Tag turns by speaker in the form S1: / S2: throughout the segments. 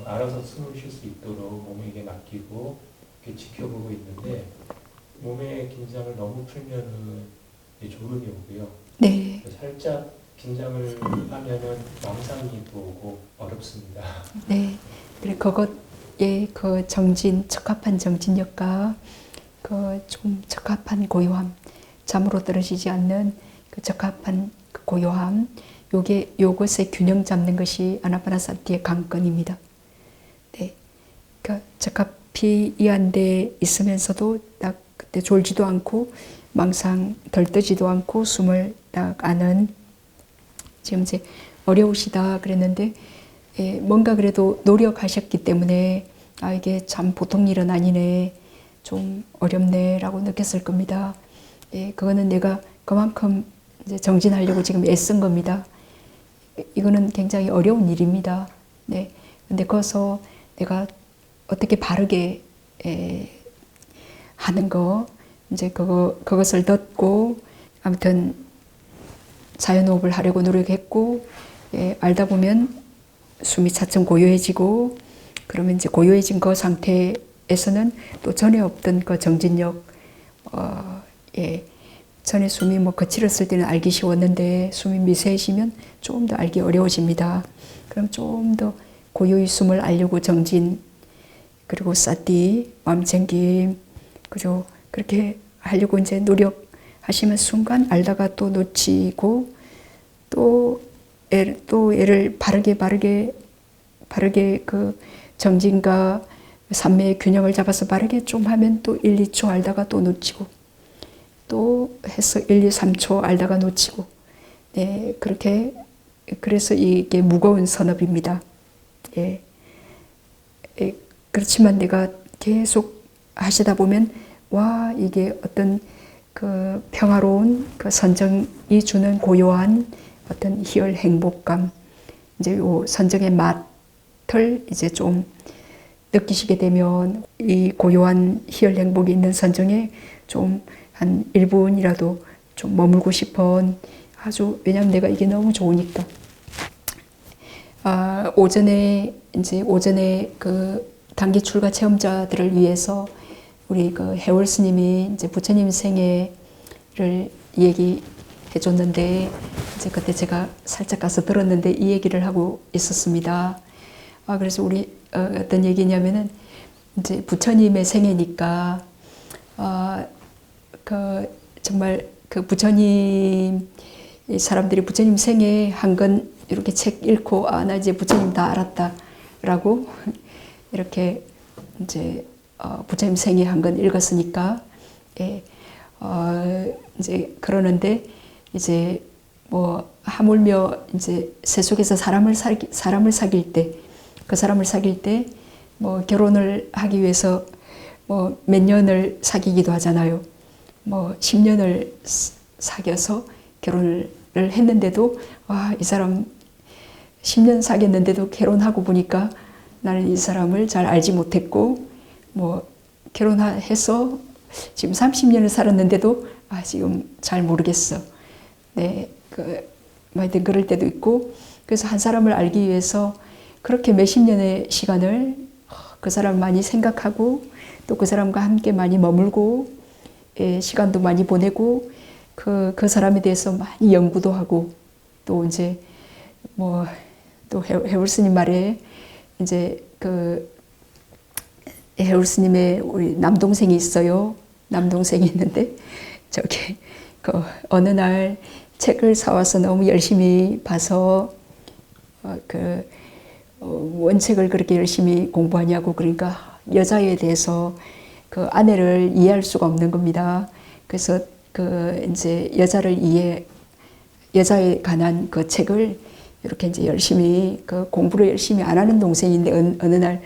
S1: 알아서 숨을 쉴 수 있도록 몸에게 맡기고 이렇게 지켜보고 있는데 몸의 긴장을 너무 풀면은 이제 졸음이 오고요.
S2: 네.
S1: 살짝 긴장을 하면은 망상이 또 오고 어렵습니다.
S2: 네. 그래 그것에 그 정진, 적합한 정진력과 그 좀 적합한 고요함, 잠으로 떨어지지 않는 그 적합한 그 고요함, 요것의 균형 잡는 것이 아나파나사티의 관건입니다. 네. 그러니까 적합히 이 안에 있으면서도 딱 그때 졸지도 않고 망상 덜떠지도 않고 숨을 딱 아는, 지금 이제 어려우시다 그랬는데 뭔가 그래도 노력하셨기 때문에 아 이게 참 보통 일은 아니네, 좀 어렵네 라고 느꼈을 겁니다. 그거는 내가 그만큼 이제 정진하려고 지금 애쓴 겁니다. 이거는 굉장히 어려운 일입니다. 네. 근데 거기서 내가 어떻게 바르게 하는 거, 이제 그것을 듣고 아무튼 자연호흡을 하려고 노력했고, 알다 보면 숨이 차츰 고요해지고, 그러면 이제 고요해진 그 상태에서는 또 전에 없던 그 정진력, 전에 숨이 뭐 거칠었을 때는 알기 쉬웠는데 숨이 미세해지면 조금 더 알기 어려워집니다. 그럼 좀 더 고요히 숨을 알려고 정진, 그리고 사티, 마음챙김, 그죠? 그렇게 하려고 이제 노력하시면 순간 알다가 또 놓치고 또 얘를 바르게 그 정진과 산매의 균형을 잡아서 바르게 좀 하면 또 1, 2초 알다가 또 놓치고 또 해서 1, 2, 3초 알다가 놓치고, 네, 그렇게, 그래서 이게 무거운 선업입니다. 예. 그렇지만 내가 계속 하시다 보면 와 이게 어떤 그 평화로운 그 선정이 주는 고요한 어떤 희열 행복감, 이제 요 선정의 맛을 이제 좀 느끼시게 되면 이 고요한 희열 행복이 있는 선정에 좀 한 1분이라도 좀 머물고 싶은, 아주, 왜냐면 내가 이게 너무 좋으니까. 오전에 그 단기 출가 체험자들을 위해서 우리 그 해월 스님이 이제 부처님 생애를 얘기해 줬는데, 이제 그때 제가 살짝 가서 들었는데 이 얘기를 하고 있었습니다. 그래서 우리 어떤 얘기냐면은 이제 부처님의 생애니까 그 정말 그 부처님, 사람들이 부처님 생애 한 권 이렇게 책 읽고 나 이제 부처님 다 알았다라고 이렇게 이제 부처님 생애 한 권 읽었으니까 이제 그러는데, 이제 뭐 하물며 이제 세속에서 사람을 사귈 때, 그 사람을 사귈 때 뭐 결혼을 하기 위해서 뭐 몇 년을 사귀기도 하잖아요. 뭐 10년을 사귀어서 결혼을 했는데도 이 사람 10년 사귀었는데도 결혼하고 보니까 나는 이 사람을 잘 알지 못했고, 뭐 결혼해서 지금 30년을 살았는데도 지금 잘 모르겠어. 네, 하여튼 그럴 때도 있고, 그래서 한 사람을 알기 위해서 그렇게 몇십 년의 시간을 그 사람을 많이 생각하고 또 그 사람과 함께 많이 머물고 시간도 많이 보내고 그 사람에 대해서 많이 연구도 하고, 또 이제 뭐 또 해울 스님 말에 이제 그 해울 스님의 우리 남동생이 있어요. 남동생이 있는데 저기 그 어느 날 책을 사와서 너무 열심히 봐서 원책을 그렇게 열심히 공부하냐고, 그러니까 여자에 대해서 그 아내를 이해할 수가 없는 겁니다. 그래서 이제 여자에 관한 그 책을 이렇게 이제 열심히 공부를 열심히 안 하는 동생인데 어느 날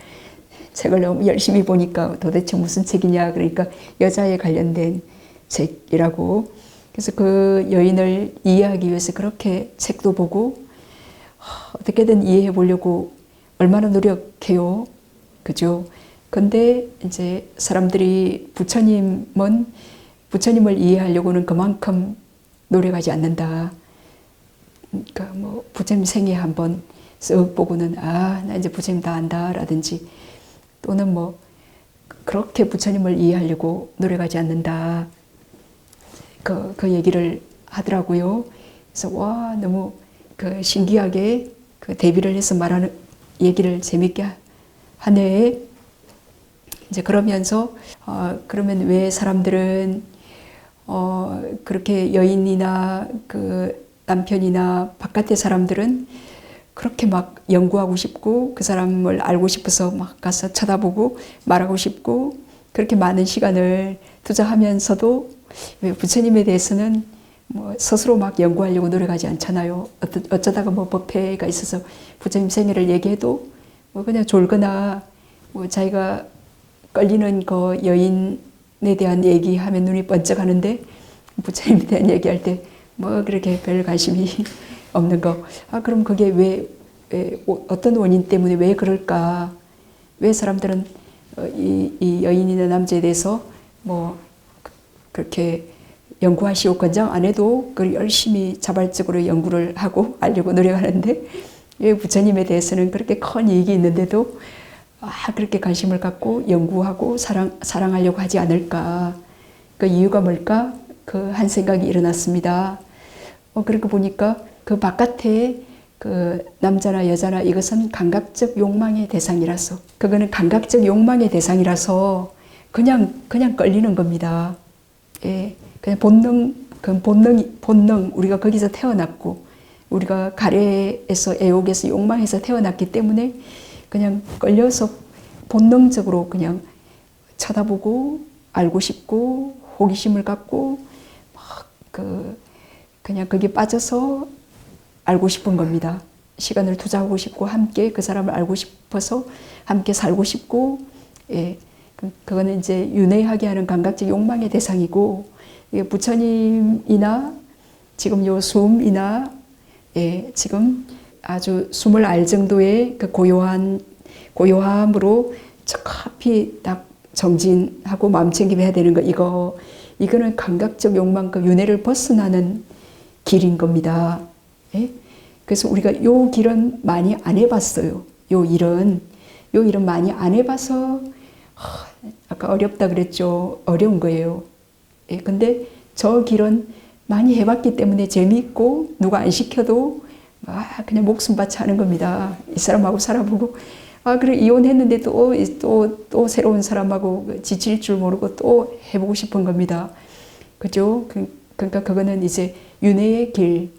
S2: 책을 너무 열심히 보니까 도대체 무슨 책이냐, 그러니까 여자에 관련된 책이라고. 그래서 그 여인을 이해하기 위해서 그렇게 책도 보고 어떻게든 이해해 보려고 얼마나 노력해요. 그죠? 근데 이제 사람들이 부처님을 이해하려고는 그만큼 노력하지 않는다. 그러니까 뭐 부처님 생애 한번 쓱 보고는 나 이제 부처님 다 안다라든지 또는 뭐 그렇게 부처님을 이해하려고 노력하지 않는다. 그 얘기를 하더라고요. 그래서 와 너무 그 신기하게 그 대비를 해서 말하는 얘기를 재밌게 하네. 이제 그러면서 그러면 왜 사람들은 그렇게 여인이나 그 남편이나 바깥의 사람들은 그렇게 막 연구하고 싶고 그 사람을 알고 싶어서 막 가서 쳐다보고 말하고 싶고 그렇게 많은 시간을 투자하면서도 왜 부처님에 대해서는 뭐 스스로 막 연구하려고 노력하지 않잖아요. 어쩌다가 뭐 법회가 있어서 부처님 생애를 얘기해도 뭐 그냥 졸거나 뭐 자기가 끌리는 그 여인에 대한 얘기하면 눈이 번쩍하는데 부처님에 대한 얘기할 때 뭐 그렇게 별 관심이 없는 거. 그럼 그게 왜 어떤 원인 때문에 왜 그럴까? 왜 사람들은 이 여인이나 남자에 대해서 뭐 그렇게 연구하시고 권장 안 해도 그 열심히 자발적으로 연구를 하고 알려고 노력하는데 왜 부처님에 대해서는 그렇게 큰 이익이 있는데도 그렇게 관심을 갖고 연구하고 사랑하려고 하지 않을까? 그 이유가 뭘까? 그 한 생각이 일어났습니다. 그렇게 보니까 그 바깥에 그 남자나 여자나 이것은 감각적 욕망의 대상이라서 그거는 감각적 욕망의 대상이라서 그냥 끌리는 겁니다. 예, 그냥 본능 우리가 거기서 태어났고 우리가 가래에서 애옥에서 욕망에서 태어났기 때문에 그냥 끌려서 본능적으로 그냥 쳐다보고 알고 싶고 호기심을 갖고 막 그냥 거기에 빠져서 알고 싶은 겁니다. 시간을 투자하고 싶고 함께 그 사람을 알고 싶어서 함께 살고 싶고 예, 그거는 이제 윤회하게 하는 감각적 욕망의 대상이고 부처님이나 지금 요 숨이나 예, 지금 아주 숨을 알 정도의 그 고요함으로 적합히 딱 정진하고 마음 챙김해야 되는 거 이거는 감각적 욕망 그 윤회를 벗어나는 길인 겁니다. 예? 그래서 우리가 요 길은 많이 안 해봤어요. 요 일은 많이 안 해봐서 아까 어렵다 그랬죠. 어려운 거예요. 예, 근데 저 길은 많이 해봤기 때문에 재미있고 누가 안 시켜도 그냥 목숨 바쳐 하는 겁니다. 이 사람하고 살아보고 그래 이혼했는데 또 새로운 사람하고 지칠 줄 모르고 또 해보고 싶은 겁니다. 그죠? 그러니까 그거는 이제 윤회의 길,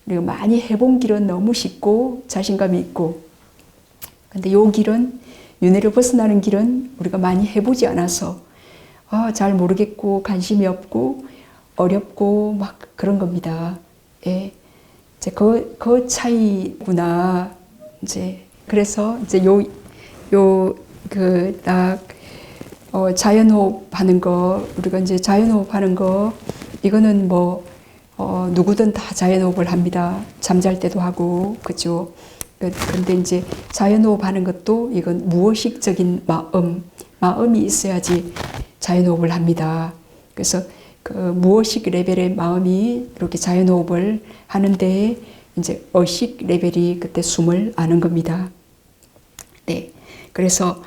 S2: 우리가 많이 해본 길은 너무 쉽고 자신감이 있고 근데 요 길은 윤회를 벗어나는 길은 우리가 많이 해보지 않아서 잘 모르겠고 관심이 없고 어렵고 막 그런 겁니다. 예. 이제 그 차이구나. 이제 그래서 이제 자연호흡 하는 거 우리가 이제 자연호흡 하는 거 이거는 뭐 누구든 다 자연호흡을 합니다. 잠잘 때도 하고 그죠. 근데 이제 자연호흡 하는 것도 이건 무의식적인 마음이 있어야지 자연호흡을 합니다. 그래서 그 무의식 레벨의 마음이 이렇게 자연호흡을 하는데 이제 의식 레벨이 그때 숨을 아는 겁니다. 네. 그래서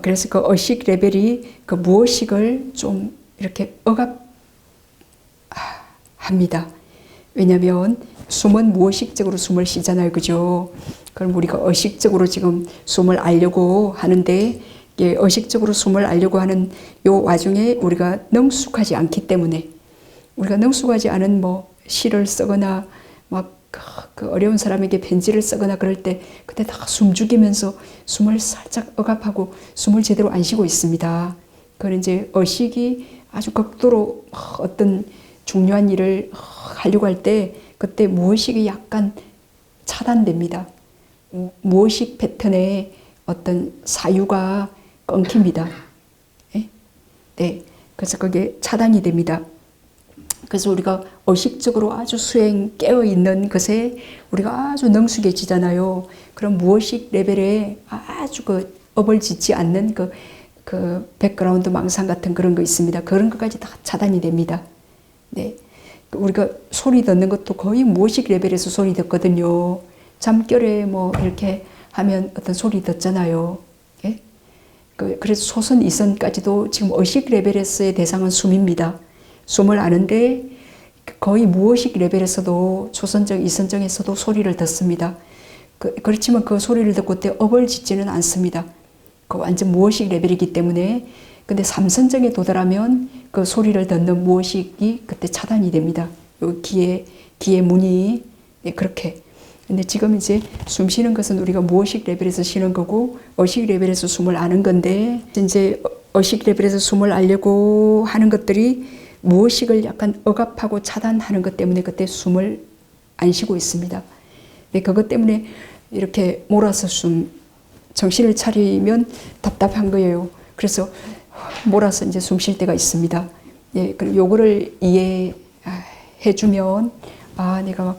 S2: 그 의식 레벨이 그 무의식을 좀 이렇게 억압합니다. 왜냐하면 숨은 무의식적으로 숨을 쉬잖아요. 그죠? 그럼 우리가 의식적으로 지금 숨을 알려고 하는데 의식적으로 숨을 알려고 하는 요 와중에 우리가 능숙하지 않기 때문에 우리가 능숙하지 않은 뭐 시를 쓰거나 막 그 어려운 사람에게 편지를 쓰거나 그럴 때 그때 다 숨 죽이면서 숨을 살짝 억압하고 숨을 제대로 안 쉬고 있습니다. 그건 이제 의식이 아주 극도로 어떤 중요한 일을 하려고 할 때 그때 무의식이 약간 차단됩니다. 무의식 패턴의 어떤 사유가 끊깁니다. 네, 그래서 그게 차단이 됩니다. 그래서 우리가 의식적으로 아주 깨어있는 것에 우리가 아주 능숙해지잖아요. 그런 무의식 레벨에 아주 업을 짓지 않는 그 백그라운드 망상 같은 그런 거 있습니다. 그런 것까지 다 차단이 됩니다. 네. 우리가 소리 듣는 것도 거의 무의식 레벨에서 소리 듣거든요. 잠결에 뭐 이렇게 하면 어떤 소리 듣잖아요. 예? 그래서 소선, 이선까지도 지금 의식 레벨에서의 대상은 숨입니다. 숨을 아는데 거의 무의식 레벨에서도 초선정, 이선정에서도 소리를 듣습니다. 그렇지만 그 소리를 듣고 때 업을 짓지는 않습니다. 그 완전 무의식 레벨이기 때문에. 근데 삼선정에 도달하면 그 소리를 듣는 무의식이 그때 차단이 됩니다. 요 귀의 문이 그렇게. 근데 지금 이제 숨 쉬는 것은 우리가 무의식 레벨에서 쉬는 거고 의식 레벨에서 숨을 아는 건데, 이제 의식 레벨에서 숨을 알려고 하는 것들이 무의식을 약간 억압하고 차단하는 것 때문에 그때 숨을 안 쉬고 있습니다. 그것 때문에 이렇게 몰아서 정신을 차리면 답답한 거예요. 그래서 몰아서 이제 숨 쉴 때가 있습니다. 예, 그리고 요거를 이해해주면, 내가 막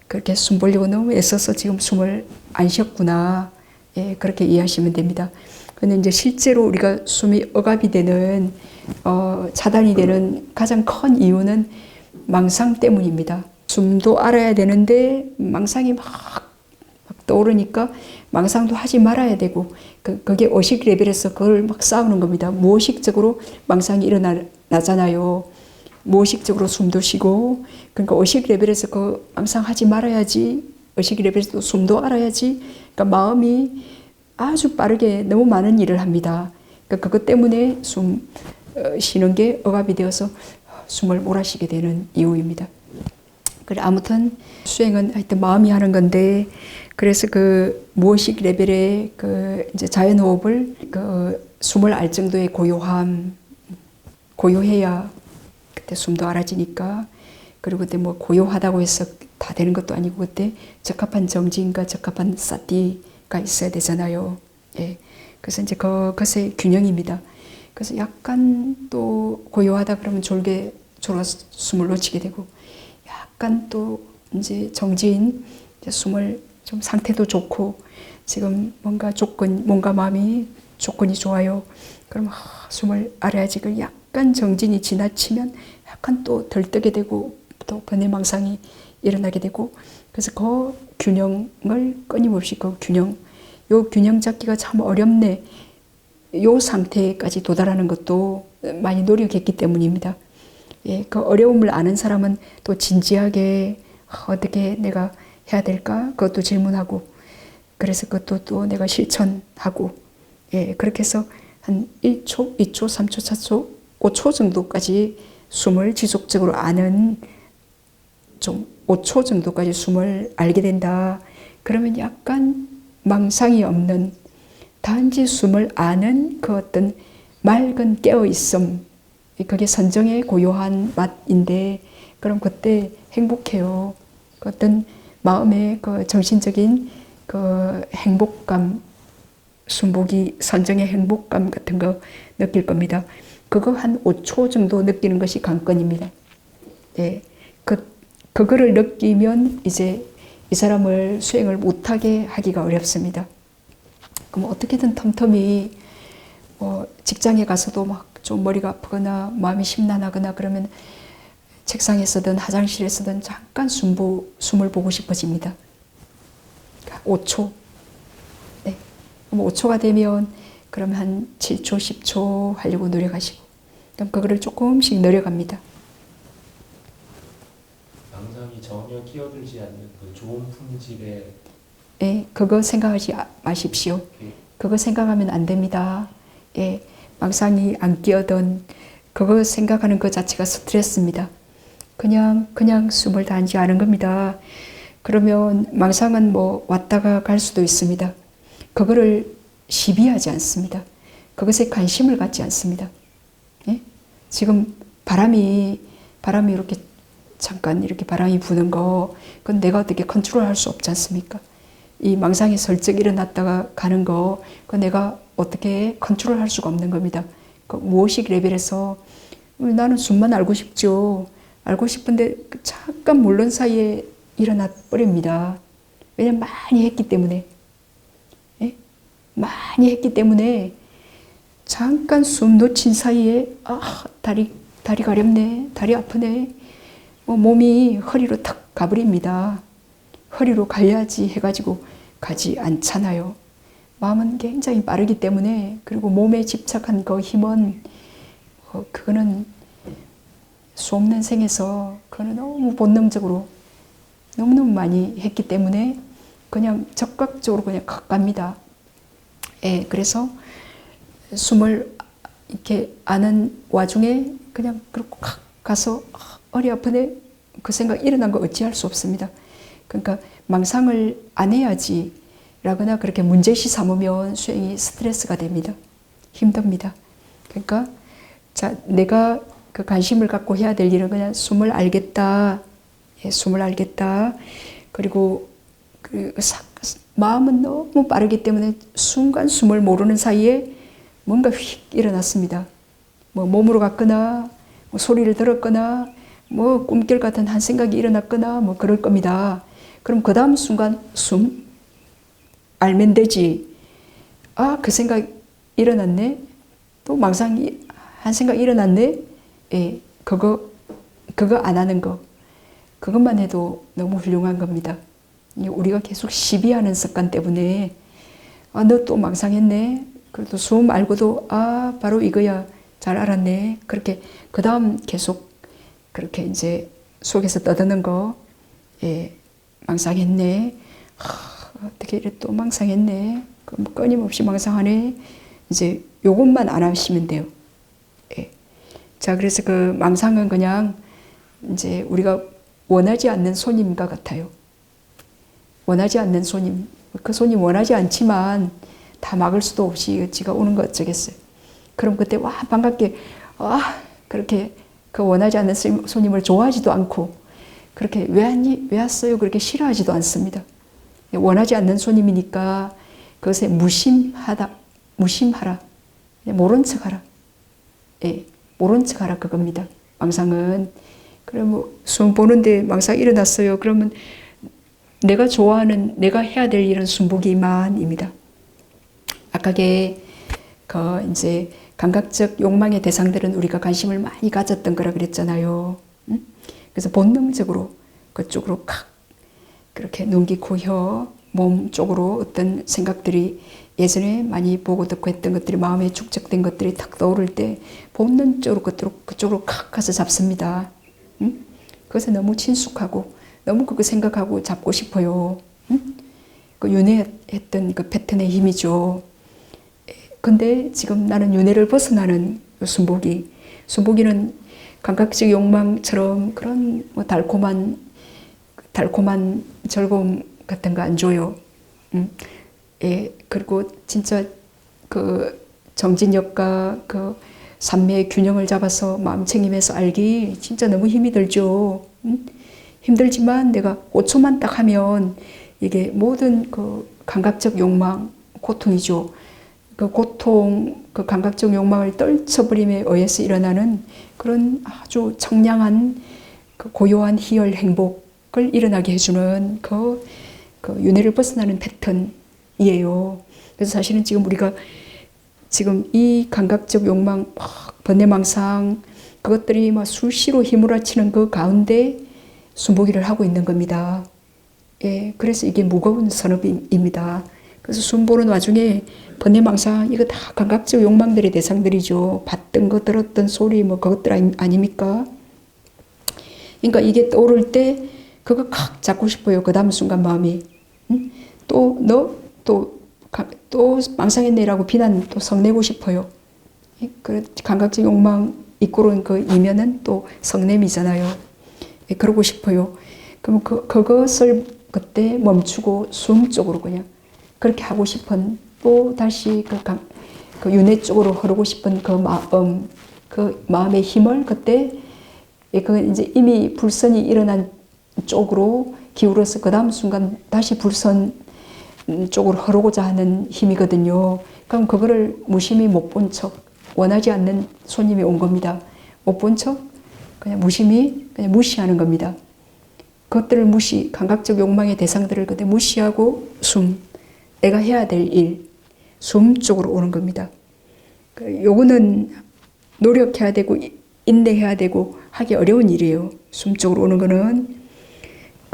S2: 그렇게 숨 벌리고 너무 애써서 지금 숨을 안 쉬었구나. 예, 그렇게 이해하시면 됩니다. 근데 이제 실제로 우리가 숨이 억압이 되는, 차단이 되는 가장 큰 이유는 망상 때문입니다. 숨도 알아야 되는데 망상이 막 떠오르니까 망상도 하지 말아야 되고, 그게 의식 레벨에서 그걸 막 싸우는 겁니다. 무의식적으로 망상이 일어나잖아요. 무의식적으로 숨도 쉬고, 그러니까 의식 레벨에서 그 망상하지 말아야지, 의식 레벨에서 숨도 알아야지, 그러니까 마음이 아주 빠르게 너무 많은 일을 합니다. 그러니까 그것 때문에 숨 쉬는 게 억압이 되어서 숨을 몰아쉬게 되는 이유입니다. 그래, 아무튼 수행은 하여튼 마음이 하는 건데, 그래서 그 무의식 레벨의 그 이제 자연호흡을 숨을 알 정도의 고요해야 그때 숨도 알아지니까. 그리고 그때 뭐 고요하다고 해서 다 되는 것도 아니고 그때 적합한 정진과 적합한 사티가 있어야 되잖아요. 예. 그래서 이제 그것의 균형입니다. 그래서 약간 또 고요하다 그러면 졸아서 숨을 놓치게 되고, 약간 또 이제 정지인 숨을 좀 상태도 좋고 지금 뭔가 마음이 조건이 좋아요. 그럼 숨을 알아야지. 그 약간 정진이 지나치면 약간 또 덜뜨게 되고 또 번뇌망상이 일어나게 되고, 그래서 그 균형을 끊임없이 요 균형 잡기가 참 어렵네. 요 상태까지 도달하는 것도 많이 노력했기 때문입니다. 예, 그 어려움을 아는 사람은 또 진지하게 어떻게 내가 해야 될까? 그것도 질문하고, 그래서 그것도 또 내가 실천하고, 예, 그렇게 해서 한 1초, 2초, 3초, 4초, 5초 정도까지 숨을 지속적으로 아는, 좀 5초 정도까지 숨을 알게 된다. 그러면 약간 망상이 없는, 단지 숨을 아는 그 어떤 맑은 깨어있음, 그게 선정의 고요한 맛인데, 그럼 그때 행복해요. 그 어떤 마음의 그 정신적인 그 행복감, 순복이 선정의 행복감 같은 거 느낄 겁니다. 그거 한 5초 정도 느끼는 것이 관건입니다. 예. 그거를 느끼면 이제 이 사람을 수행을 못하게 하기가 어렵습니다. 그럼 어떻게든 텀텀이 직장에 가서도 막 좀 머리가 아프거나 마음이 심란하거나 그러면 책상에서든 화장실에서든 잠깐 숨을 보고 싶어집니다. 5초. 네. 그럼 5초가 되면 그럼 한 7초, 10초 하려고 노력하시고, 그럼 그거를 조금씩 늘려갑니다.
S1: 망상이 전혀 끼어들지 않는 그 좋은 품질의.
S2: 예, 그거 생각하지 마십시오. 그거 생각하면 안 됩니다. 예, 망상이 안 끼어든 그거 생각하는 것 자체가 스트레스입니다. 그냥 숨을 단지 하는 겁니다. 그러면 망상은 뭐 왔다가 갈 수도 있습니다. 그거를 시비하지 않습니다. 그것에 관심을 갖지 않습니다. 예? 지금 바람이 이렇게 잠깐 이렇게 바람이 부는 거, 그건 내가 어떻게 컨트롤할 수 없지 않습니까? 이 망상이 설쩍 일어났다가 가는 거, 그건 내가 어떻게 컨트롤할 수가 없는 겁니다. 그 무의식 레벨에서 나는 숨만 알고 싶죠. 알고 싶은데 잠깐 모르는 사이에 일어나 버립니다. 왜냐면 많이 했기 때문에. 예? 많이 했기 때문에 잠깐 숨 놓친 사이에 다리 가렵네, 다리 아프네, 몸이 허리로 탁 가버립니다. 허리로 가야지 해가지고 가지 않잖아요. 마음은 굉장히 빠르기 때문에, 그리고 몸에 집착한 그 힘은 그거는 수없는 생에서 그거는 너무 본능적으로 너무너무 많이 했기 때문에 그냥 적극적으로 그냥 갑니다. 예, 그래서 숨을 이렇게 아는 와중에 그냥 그렇고 가서 허리 아프네 그 생각 일어난 거 어찌할 수 없습니다. 그러니까 망상을 안 해야지 라거나 그렇게 문제시 삼으면 수행이 스트레스가 됩니다. 힘듭니다. 그러니까 자, 내가 그 관심을 갖고 해야 될 일은 그냥 숨을 알겠다. 예, 숨을 알겠다. 그리고 마음은 너무 빠르기 때문에 순간 숨을 모르는 사이에 뭔가 휙 일어났습니다. 뭐 몸으로 갔거나 뭐 소리를 들었거나 뭐 꿈결 같은 한 생각이 일어났거나 뭐 그럴 겁니다. 그럼 그 다음 순간 숨 알면 되지. 아, 그 생각 일어났네. 또 망상이 한 생각 일어났네. 예, 그거 안 하는 거. 그것만 해도 너무 훌륭한 겁니다. 우리가 계속 시비하는 습관 때문에 아, 너 또 망상했네. 그래도 숨 알고도 아, 바로 이거야. 잘 알았네. 그렇게 그 다음 계속 그렇게 이제 속에서 떠드는 거. 예, 망상했네. 어떻게 이래 또 망상했네. 그럼 끊임없이 망상하네. 이제 요것만 안 하시면 돼요. 예. 자, 그래서 그 망상은 그냥 이제 우리가 원하지 않는 손님과 같아요. 원하지 않는 손님. 그 손님 원하지 않지만 다 막을 수도 없이 지가 오는 거 어쩌겠어요. 그럼 그때 와 반갑게 그렇게 그 원하지 않는 손님을 좋아하지도 않고 그렇게 왜 왔니? 왜 왔어요? 그렇게 싫어하지도 않습니다. 원하지 않는 손님이니까 그것에 무심하라. 모른 척하라. 예, 모른 척하라 그겁니다. 망상은. 그럼 뭐 숨 보는데 망상 일어났어요. 그러면 내가 좋아하는, 내가 해야 될 일은 숨보기만입니다. 아까게 그 이제 감각적 욕망의 대상들은 우리가 관심을 많이 가졌던 거라 그랬잖아요. 응? 그래서 본능적으로 그쪽으로 그렇게 눈, 귀, 코, 혀, 몸 쪽으로 어떤 생각들이 예전에 많이 보고 듣고 했던 것들이 마음에 축적된 것들이 탁 떠오를 때 본능적으로 그쪽으로 가서 잡습니다. 응? 그것에 너무 친숙하고 너무 그거 생각하고 잡고 싶어요. 응? 그 윤회했던 그 패턴의 힘이죠. 근데 지금 나는 윤회를 벗어나는 순복이는 감각적 욕망처럼 그런 뭐 달콤한 즐거움 같은 거 안 줘요. 예, 그리고 진짜 그 정진력과 그 삼매의 균형을 잡아서 마음 챙김해서 알기 진짜 너무 힘이 들죠. 힘들지만 내가 5초만 딱 하면 이게 모든 그 감각적 욕망, 고통이죠. 그 고통, 그 감각적 욕망을 떨쳐버림에 의해서 일어나는 그런 아주 청량한 그 고요한 희열 행복을 일어나게 해주는 그 윤회를 벗어나는 패턴이에요. 그래서 사실은 지금 우리가 지금 이 감각적 욕망, 번뇌망상 그것들이 막 수시로 휘몰아치는 그 가운데 숨보기를 하고 있는 겁니다. 예, 그래서 이게 무거운 선업입니다. 그래서 숨 보는 와중에 번뇌망상 이거 다 감각적 욕망들의 대상들이죠. 봤던 거 들었던 소리 뭐 그것들 아닙니까? 그러니까 이게 떠오를 때 그거 칵 잡고 싶어요. 그 다음 순간 마음이 또 망상했네라고 비난 또 성내고 싶어요. 그 감각적 욕망 이끌어온 그 이면은 또 성냄이잖아요. 예, 그러고 싶어요. 그럼 그것을 그때 멈추고 숨 쪽으로 그냥 그렇게 하고 싶은 또 다시 그 윤회 쪽으로 흐르고 싶은 그 마음의 힘을 그때 그 이제 이미 불선이 일어난 쪽으로 기울어서 그 다음 순간 다시 불선 쪽으로 흐르고자 하는 힘이거든요. 그럼 그거를 무심히 못 본 척, 원하지 않는 손님이 온 겁니다. 못 본 척 그냥 무심히 그냥 무시하는 겁니다. 그것들을 감각적 욕망의 대상들을 그때 무시하고 내가 해야 될 일, 숨 쪽으로 오는 겁니다. 요거는 노력해야 되고 인내해야 되고 하기 어려운 일이에요. 숨 쪽으로 오는 거는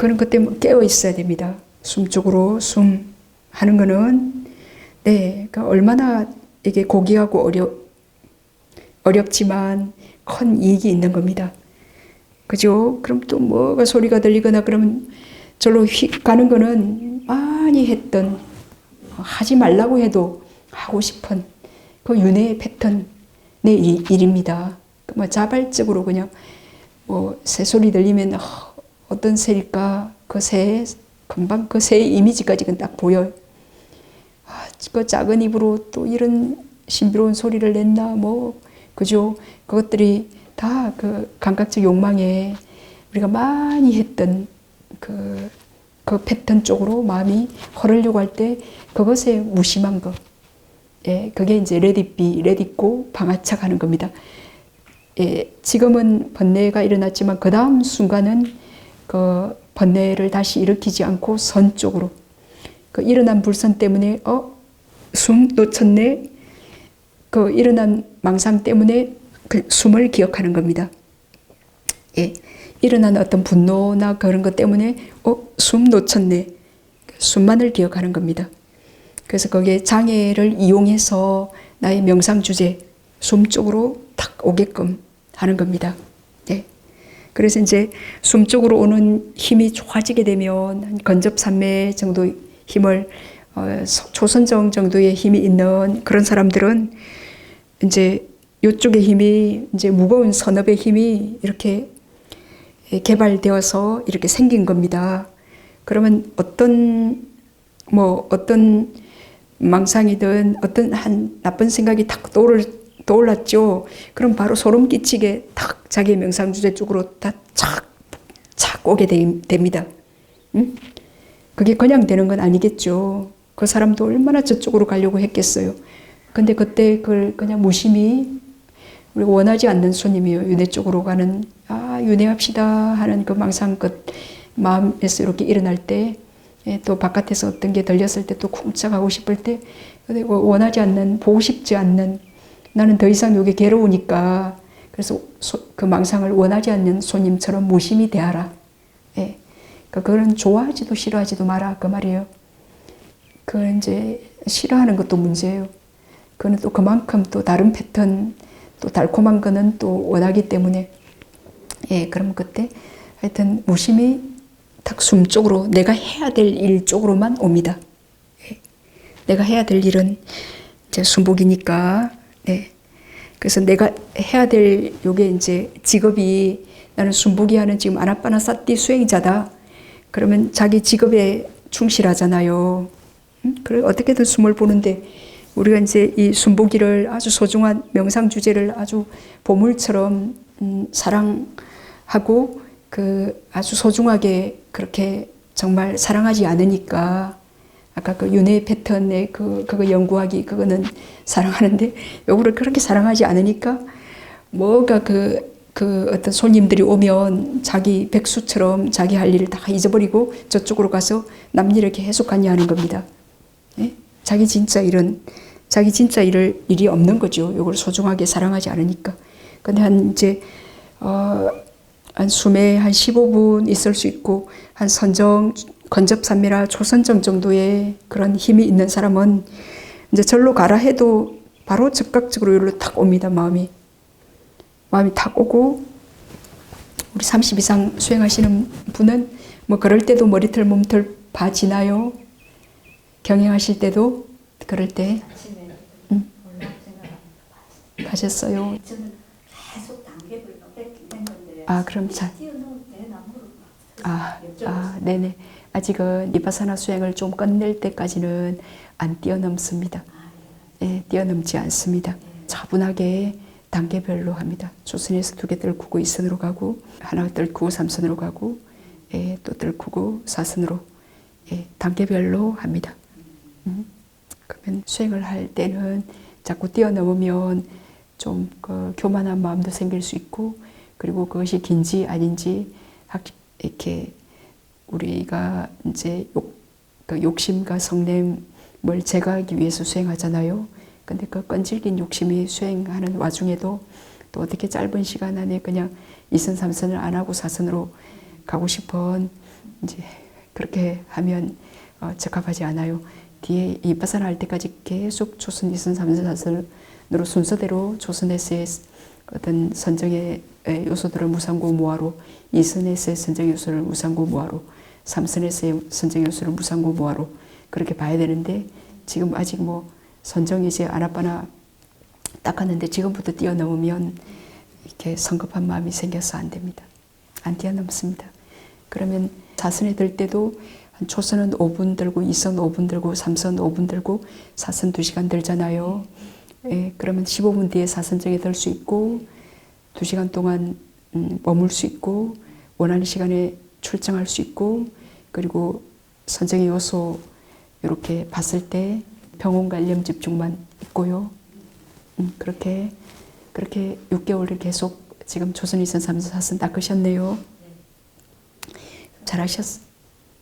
S2: 그런 것 때문에 깨어 있어야 됩니다. 숨 쪽으로 숨 하는 거는 네, 그러니까 얼마나 이게 고귀하고 어렵지만 큰 이익이 있는 겁니다. 그죠? 그럼 또 뭐가 소리가 들리거나 그러면 절로 휙 가는 거는 많이 했던 하지 말라고 해도 하고 싶은 그 윤회의 패턴의 일입니다. 뭐 자발적으로 그냥 뭐 새소리 들리면 어떤 새일까? 그 새, 금방 그 새의 이미지까지 딱 보여요. 그 작은 입으로 또 이런 신비로운 소리를 냈나 뭐 그죠? 그것들이 다 그 감각적 욕망에 우리가 많이 했던 그 패턴 쪽으로 마음이 흐르려고 할 때 그것에 무심한 것. 예, 그게 이제 let it be, let it go, 방아착하는 겁니다. 예, 지금은 번뇌가 일어났지만 그 다음 순간은 그 번뇌를 다시 일으키지 않고 선 쪽으로 그 일어난 불선 때문에 숨 놓쳤네. 그 일어난 망상 때문에 그 숨을 기억하는 겁니다. 예, 일어난 어떤 분노나 그런 것 때문에 숨 놓쳤네. 숨만을 기억하는 겁니다. 그래서 거기에 장애를 이용해서 나의 명상 주제 숨 쪽으로 탁 오게끔 하는 겁니다. 예. 그래서 이제 숨 쪽으로 오는 힘이 좋아지게 되면 한 건접산매 정도 힘을 초선정 정도의 힘이 있는 그런 사람들은 이제 이쪽의 힘이 이제 무거운 선업의 힘이 이렇게 개발되어서 이렇게 생긴 겁니다. 그러면 어떤 망상이든 어떤 한 나쁜 생각이 탁 떠올랐죠. 그럼 바로 소름 끼치게 탁 자기 명상 주제 쪽으로 다 착 오게 됩니다. 응? 그게 그냥 되는 건 아니겠죠. 그 사람도 얼마나 저쪽으로 가려고 했겠어요. 근데 그때 그걸 그냥 무심히 우리가 원하지 않는 손님이요. 윤회 쪽으로 가는 윤회합시다 하는 그 망상 끝 마음에서 이렇게 일어날 때 또 바깥에서 어떤 게 들렸을 때 또 쿵짝하고 싶을 때 원하지 않는 보고 싶지 않는 나는 더 이상 여기 괴로우니까 그래서 그 망상을 원하지 않는 손님처럼 무심히 대하라. 예. 그거는 좋아하지도 싫어하지도 마라 그 말이에요. 그 이제 싫어하는 것도 문제예요. 그거는 또 그만큼 또 다른 패턴 또 달콤한 거는 또 원하기 때문에 예, 그럼 그때 하여튼 무심히 딱 숨 쪽으로 내가 해야 될 일 쪽으로만 옵니다. 예. 내가 해야 될 일은 이제 순복이니까 네. 그래서 내가 해야 될 요게 이제 직업이 나는 순복이 하는 지금 아나빠나사티 수행자다. 그러면 자기 직업에 충실하잖아요. 그래 어떻게든 숨을 보는데 우리가 이제 이 순복이를 아주 소중한 명상 주제를 아주 보물처럼 사랑하고 그 아주 소중하게 그렇게 정말 사랑하지 않으니까 아까 그 윤회 패턴의 그거 연구하기 그거는 사랑하는데 요거를 그렇게 사랑하지 않으니까 뭐가 그 어떤 손님들이 오면 자기 백수처럼 자기 할 일을 다 잊어버리고 저쪽으로 가서 남 일을 계속 관여하는 겁니다. 예? 자기 진짜 일이 없는 거죠. 요걸 소중하게 사랑하지 않으니까. 근데 한 숨에 한 15분 있을 수 있고 한 건접산매라 초선정 정도의 그런 힘이 있는 사람은 이제 절로 가라 해도 바로 즉각적으로 여기로 탁 옵니다. 마음이 탁 오고 우리 30 이상 수행하시는 분은 뭐 그럴 때도 머리털 몸털 봐지나요? 경영하실 때도 그럴 때 가셨어요.
S3: 저는 계속 단계별로 뺏긴 건데.
S2: 그럼 잘.
S3: 뛰어넘을 때
S2: 네네. 아직은 비파사나 수행을 좀 끝낼 때까지는 안 뛰어넘습니다. 예, 뛰어넘지 않습니다. 차분하게 단계별로 합니다. 조선에서 2개 뜰쿠고 2선으로 가고 하나 뜰쿠고 3선으로 가고 또 뜰쿠고 4선으로 단계별로 합니다. 그러면 수행을 할 때는 자꾸 뛰어넘으면 좀 그 교만한 마음도 생길 수 있고 그리고 그것이 긴지 아닌지 이렇게 우리가 이제 욕심과 성냄을 제거하기 위해서 수행하잖아요. 근데 그 끈질긴 욕심이 수행하는 와중에도 또 어떻게 짧은 시간 안에 그냥 2선 3선을 안 하고 4선으로 가고 싶은 이제 그렇게 하면 적합하지 않아요. 뒤에 이 빠사나 때까지 계속 조선, 이선, 삼선, 사선으로 순서대로 조선에서의 어떤 선정의 요소들을 무상고 무화로, 이선에서의 선정의 요소를 무상고 무화로, 삼선에서의 선정의 요소를 무상고 무화로 그렇게 봐야 되는데 지금 아직 뭐 선정이 이제 아나빠나 닦았는데 지금부터 뛰어넘으면 이렇게 성급한 마음이 생겨서 안 됩니다. 안 뛰어넘습니다. 그러면 사선에 들 때도 초선은 5분 들고 2선 5분 들고 3선 5분 들고 4선 2시간 들잖아요. 예, 그러면 15분 뒤에 사선정에 들 수 있고 2시간 동안 머물 수 있고 원하는 시간에 출정할 수 있고 그리고 선정의 요소 이렇게 봤을 때 병원 관련 집중만 있고요. 그렇게 6개월을 계속 지금 조선, 이선, 삼선, 사선 닦으셨네요.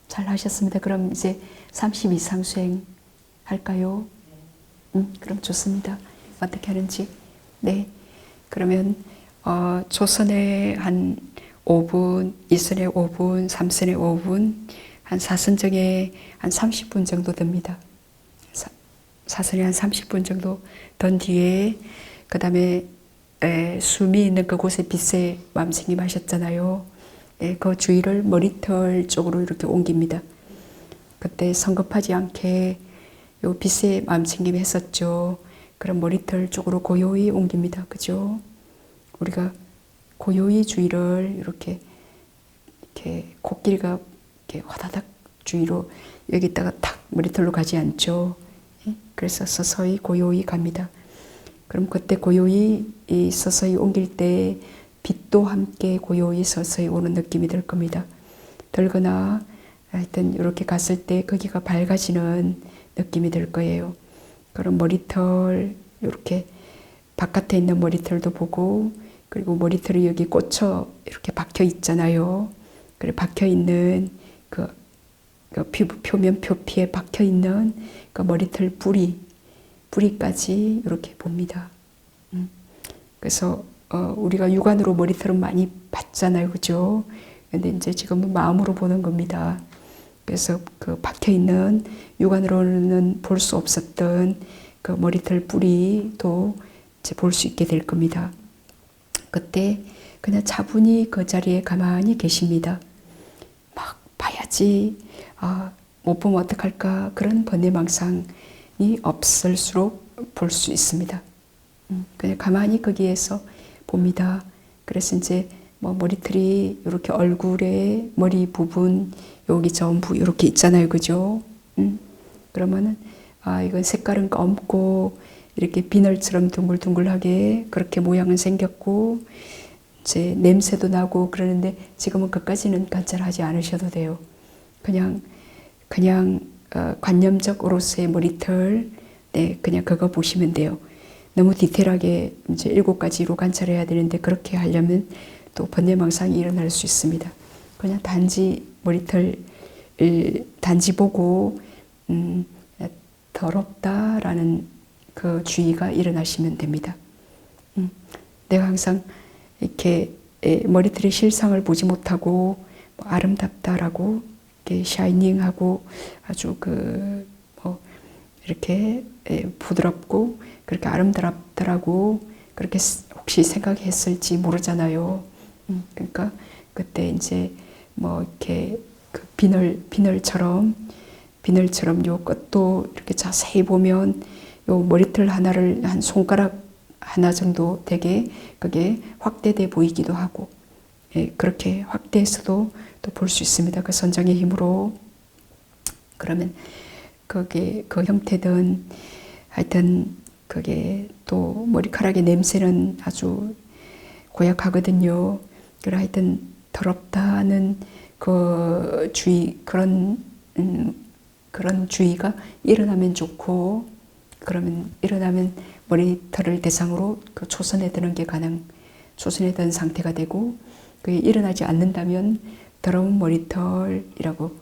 S2: 잘하셨습니다. 그럼 이제 30 이상 수행 할까요? 그럼 좋습니다. 어떻게 하는지. 네. 그러면 조선에 한 5분, 이선에 5분, 삼선에 5분, 한 사선정에 한 30분 정도 됩니다. 사선에 한 30분 정도 던 뒤에 그 다음에 숨이 있는 그곳에 빛의 맘생김 하셨잖아요. 그 주위를 머리털 쪽으로 이렇게 옮깁니다. 그때 성급하지 않게 요 빛의 맘생김 했었죠. 그럼 머리털 쪽으로 고요히 옮깁니다. 그죠? 우리가 고요히 주위를 이렇게 코끼리가 이렇게 화다닥 주위로 여기다가 탁 머리털로 가지 않죠. 그래서 서서히 고요히 갑니다. 그럼 그때 고요히 서서히 옮길 때 빛도 함께 고요히 서서히 오는 느낌이 들 겁니다. 들거나 하여튼 이렇게 갔을 때 거기가 밝아지는 느낌이 들 거예요. 그럼 머리털 이렇게 바깥에 있는 머리털도 보고 그리고 머리털이 여기 꽂혀 이렇게 박혀 있잖아요. 그래 박혀 있는 그 피부 표면 표피에 박혀 있는 그 머리털 뿌리까지 이렇게 봅니다. 그래서 우리가 육안으로 머리털은 많이 봤잖아요, 그죠? 근데 이제 지금은 마음으로 보는 겁니다. 그래서 그 박혀 있는 육안으로는 볼 수 없었던 그 머리털 뿌리도 이제 볼 수 있게 될 겁니다. 그때 그냥 차분히 그 자리에 가만히 계십니다. 막 봐야지, 못 보면 어떡할까 그런 번뇌망상이 없을수록 볼 수 있습니다. 그냥 가만히 거기에서 봅니다. 그래서 이제 뭐 머리털이 이렇게 얼굴에 머리 부분 여기 전부 이렇게 있잖아요, 그죠? 그러면은 이건 색깔은 검고 이렇게 비늘처럼 둥글둥글하게 그렇게 모양은 생겼고 이제 냄새도 나고 그러는데 지금은 그까지는 관찰하지 않으셔도 돼요. 그냥 관념적으로서의 머리털, 네, 그냥 그거 보시면 돼요. 너무 디테일하게 이제 7가지로 관찰해야 되는데 그렇게 하려면 또 번뇌망상이 일어날 수 있습니다. 그냥 단지 머리털 단지 보고 더럽다라는 그 주의가 일어나시면 됩니다. 내가 항상 이렇게 머리털의 실상을 보지 못하고 뭐 아름답다라고 이렇게 샤이닝하고 아주 이렇게 부드럽고 그렇게 아름답더라고 그렇게 혹시 생각했을지 모르잖아요. 그러니까 그때 이제 뭐 이렇게 그 비늘처럼 요 끝도 이렇게 자세히 보면 요 머리털 하나를 한 손가락 하나 정도 되게 그게 확대돼 보이기도 하고 그렇게 확대해서도 또 볼 수 있습니다. 그 선정의 힘으로. 그러면 그게 그 형태든 하여튼 그게 또 머리카락의 냄새는 아주 고약하거든요. 그래 하여튼 더럽다는 그 주의 그런 주의가 일어나면 좋고 그러면 일어나면 머리털을 대상으로 그 초선에 드는 게 초선에 든 상태가 되고 그게 일어나지 않는다면 더러운 머리털이라고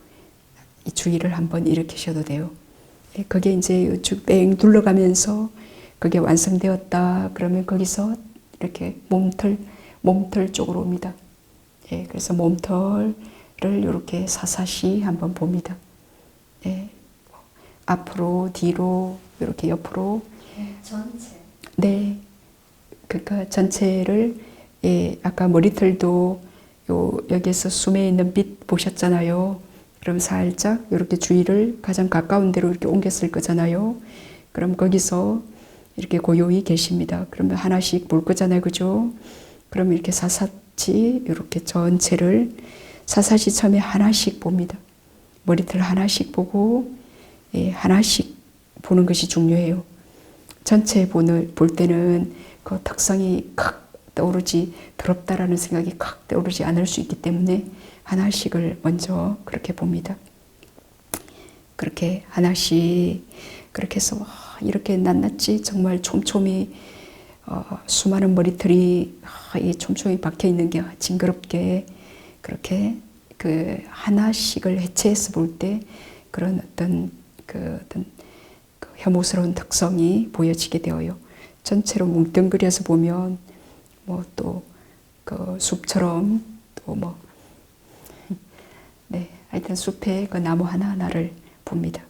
S2: 이 주의를 한번 일으키셔도 돼요. 그게 이제 쭉 뺑 둘러가면서 그게 완성되었다 그러면 거기서 이렇게 몸털 쪽으로 옵니다. 그래서 몸털 이렇게 사사시 한번 봅니다. 네. 앞으로, 뒤로, 이렇게 옆으로.
S3: 전체.
S2: 네. 그러니까 전체를, 예, 아까 머리털도 여기에서 숨에 있는 빛 보셨잖아요. 그럼 살짝 이렇게 주위를 가장 가까운 데로 이렇게 옮겼을 거잖아요. 그럼 거기서 이렇게 고요히 계십니다. 그러면 하나씩 볼 거잖아요. 그죠? 그럼 이렇게 사사치 이렇게 전체를 사사시 처음에 하나씩 봅니다. 머리털 하나씩 보고, 예, 하나씩 보는 것이 중요해요. 전체 볼 때는 그 특성이 칵 떠오르지, 더럽다라는 생각이 칵 떠오르지 않을 수 있기 때문에 하나씩을 먼저 그렇게 봅니다. 그렇게 하나씩 그렇게 해서 이렇게 낱낱이 정말 촘촘히 수많은 머리털이 이 촘촘히 박혀 있는 게 징그럽게 그렇게 그 하나씩을 해체해서 볼 때 그런 어떤 그 혐오스러운 특성이 보여지게 되어요. 전체로 뭉뚱그려서 보면 뭐 또 그 숲처럼 또 뭐 네, 하여튼 숲의 그 나무 하나하나를 봅니다.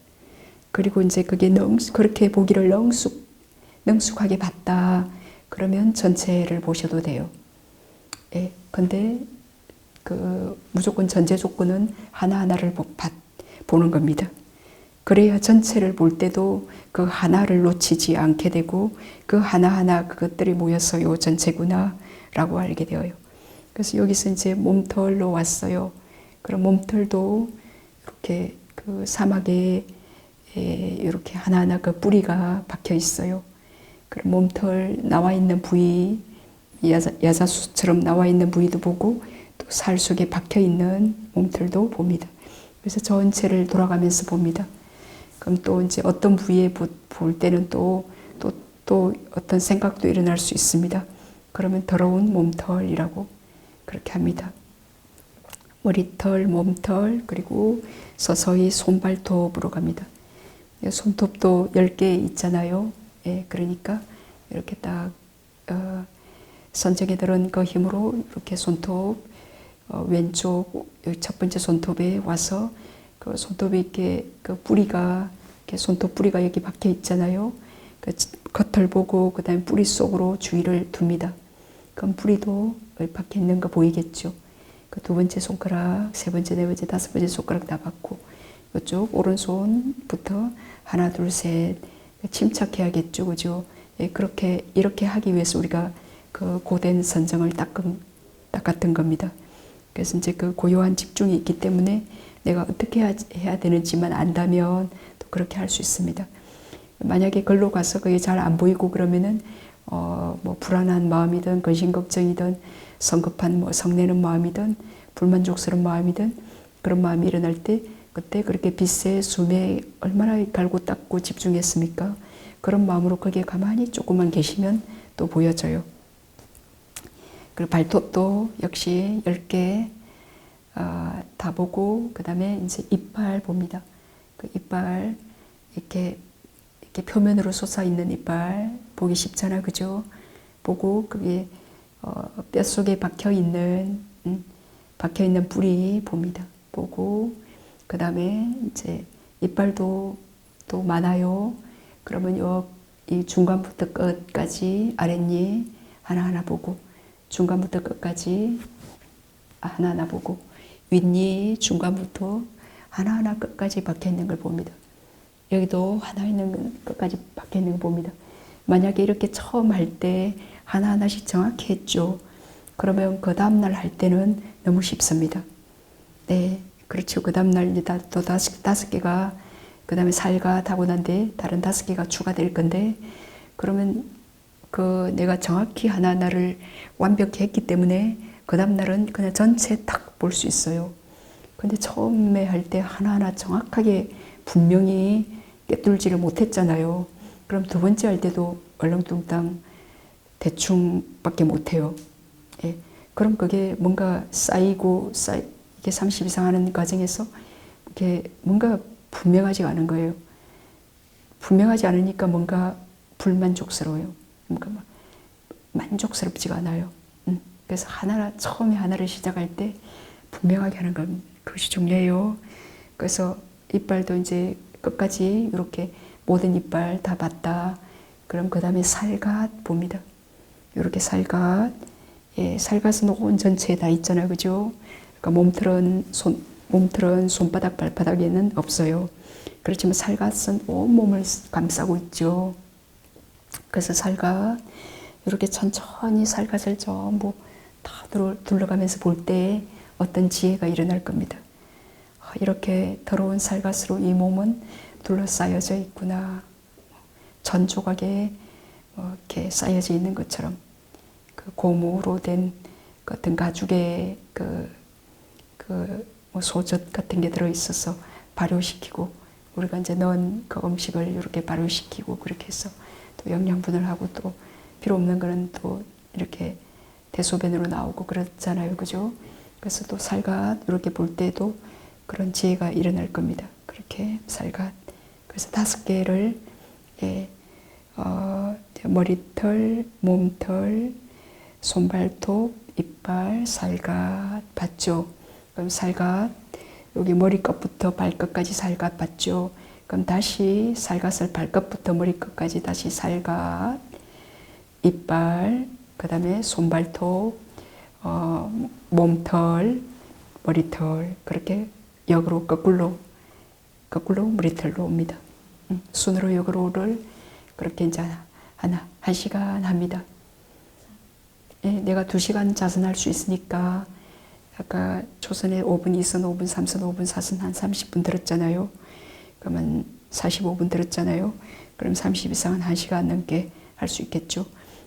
S2: 그리고 이제 그게 그렇게 보기를 능숙하게 봤다. 그러면 전체를 보셔도 돼요. 예, 근데 그 무조건 전제 조건은 하나하나를 보는 겁니다. 그래야 전체를 볼 때도 그 하나를 놓치지 않게 되고 그 하나하나 그것들이 모여서 요 전체구나 라고 알게 되어요. 그래서 여기서 이제 몸털로 왔어요. 그럼 몸털도 이렇게 그 사막에 이렇게 하나하나 그 뿌리가 박혀 있어요. 그럼 몸털 나와 있는 부위, 야자수처럼 나와 있는 부위도 보고 또 살 속에 박혀 있는 몸털도 봅니다. 그래서 전체를 돌아가면서 봅니다. 그럼 또 이제 어떤 부위에 볼 때는 또 어떤 생각도 일어날 수 있습니다. 그러면 더러운 몸털이라고 그렇게 합니다. 머리털, 몸털, 그리고 서서히 손발톱으로 갑니다. 손톱도 10개 있잖아요. 예, 그러니까 이렇게 딱 선정에 들은 그 힘으로 이렇게 손톱 왼쪽 첫 번째 손톱에 와서 그 손톱에 이렇게 그 뿌리가 이렇게 손톱 뿌리가 여기 박혀 있잖아요. 그 겉을 보고 그 다음에 뿌리 속으로 주의를 둡니다. 그럼 뿌리도 박혀 있는 거 보이겠죠. 그 두 번째 손가락, 세 번째, 네 번째, 다섯 번째 손가락 다 받고 이쪽 오른손부터 하나, 둘, 셋 침착해야겠죠, 그죠? 예, 이렇게 하기 위해서 우리가 그 고된 선정을 닦았던 겁니다. 그래서 이제 그 고요한 집중이 있기 때문에 내가 어떻게 해야 되는지만 안다면 또 그렇게 할 수 있습니다. 만약에 걸로 가서 그게 잘 안 보이고 그러면은 뭐 불안한 마음이든 근심 걱정이든 성급한 뭐 성내는 마음이든 불만족스러운 마음이든 그런 마음이 일어날 때 그때 그렇게 빛에 숨에 얼마나 갈고 닦고 집중했습니까? 그런 마음으로 거기에 가만히 조금만 계시면 또 보여져요. 그리고 발톱도 역시 10개 다 보고 그 다음에 이제 이빨 봅니다. 그 이빨 이렇게 표면으로 솟아있는 이빨 보기 쉽잖아, 그죠? 보고 그게 뼛속에 박혀있는 뿌리 봅니다. 보고 그 다음에 이제 이빨도 또 많아요. 그러면 이 중간부터 끝까지 아랫니 하나하나 보고 중간부터 끝까지 하나하나 보고 윗니 중간부터 하나하나 끝까지 박혀있는 걸 봅니다. 여기도 하나 있는 끝까지 박혀 있는 거 봅니다. 만약에 이렇게 처음 할 때 하나하나씩 정확히 했죠. 그러면 그 다음날 할 때는 너무 쉽습니다. 네, 그렇죠. 그 다음날 또 다섯 개가 그 다음에 살가 타고 난 뒤에 다른 5개가 추가될 건데 그러면 그 내가 정확히 하나하나를 완벽히 했기 때문에 그 다음날은 그냥 전체 딱 볼 수 있어요. 근데 처음에 할 때 하나하나 정확하게 분명히 꿰뚫지를 못했잖아요. 그럼 두 번째 할 때도 얼렁뚱땅 대충밖에 못해요. 예. 그럼 그게 뭔가 이게 30 이상 하는 과정에서 이게 뭔가 분명하지가 않은 거예요. 분명하지 않으니까 뭔가 불만족스러워요. 뭔가 막 만족스럽지가 않아요. 그래서 처음에 하나를 시작할 때 분명하게 하는 그것이 중요해요. 그래서 이빨도 이제 끝까지 이렇게 모든 이빨 다 봤다. 그럼 그 다음에 살갗 봅니다. 이렇게 살갗, 예, 살갗은 온 전체에 다 있잖아요, 그죠? 그러니까 몸틀은 손바닥, 발바닥에는 없어요. 그렇지만 살갗은 온 몸을 감싸고 있죠. 그래서 살갗, 이렇게 천천히 살갗을 전부 다 둘러가면서 볼 때 어떤 지혜가 일어날 겁니다. 이렇게 더러운 살갗으로 이 몸은 둘러싸여져 있구나. 전 조각에 이렇게 쌓여져 있는 것처럼 그 고무로 된 어떤 가죽의 뭐 소젖 같은 게 들어 있어서 발효시키고 우리가 이제 넣은 그 음식을 이렇게 발효시키고 그렇게 해서 또 영양분을 하고 또 필요 없는 거는 또 이렇게 대소변으로 나오고 그렇잖아요, 그죠? 그래서 또 살갗 이렇게 볼 때도 그런 지혜가 일어날 겁니다. 그렇게 살갗. 그래서 5개를 예, 머리털, 몸털, 손발톱, 이빨, 살갗 봤죠? 그럼 살갗 여기 머리끝부터 발끝까지 살갗 봤죠? 그럼 다시 살갗을 발끝부터 머리끝까지 다시 살갗, 이빨, 그 다음에 손발톱, 몸털, 머리털 그렇게 역으로 거꾸로 머리털로 옵니다. 순으로 역으로를 그렇게 이제 한 시간 합니다. 예, 내가 2시간 자선할 수 있으니까 아까 조선에 5분, 2선, 5분, 3선, 5분, 4선 한 30분 들었잖아요. 그러면 45분 들었잖아요. 그럼 30 이상은 1시간 넘게 할 수 있겠죠.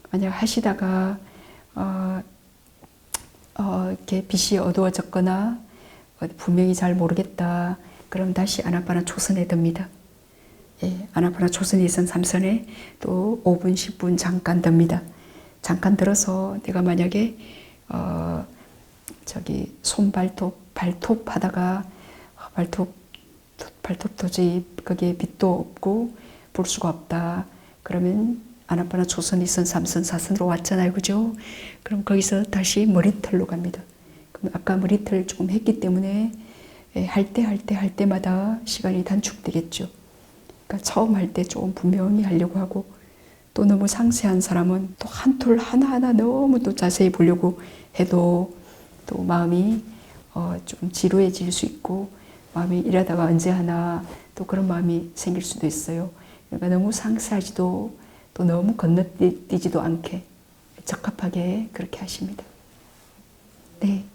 S2: 만약 하시다가 이렇게 빛이 어두워졌거나 분명히 잘 모르겠다. 그럼 다시 아나파나 초선에 듭니다. 예, 아나파나 초선에 있은 3선에 또 5분, 10분 잠깐 듭니다. 잠깐 들어서 내가 만약에 저기 손발톱, 발톱 하다가 발톱 도저히 거기에 빛도 없고 볼 수가 없다. 그러면 아나파나 초선, 2선, 3선, 4선으로 왔잖아요, 그죠? 그럼 거기서 다시 머리털로 갑니다. 그럼 아까 머리털 조금 했기 때문에 할 때마다 시간이 단축되겠죠. 그러니까 처음 할 때 조금 분명히 하려고 하고 또 너무 상세한 사람은 또 한 톨 하나하나 너무 또 자세히 보려고 해도 또 마음이 좀 지루해질 수 있고 마음이 이러다가 언제 하나 또 그런 마음이 생길 수도 있어요. 그러니까 너무 상세하지도 또 너무 건너뛰지도 않게 적합하게 그렇게 하십니다. 네.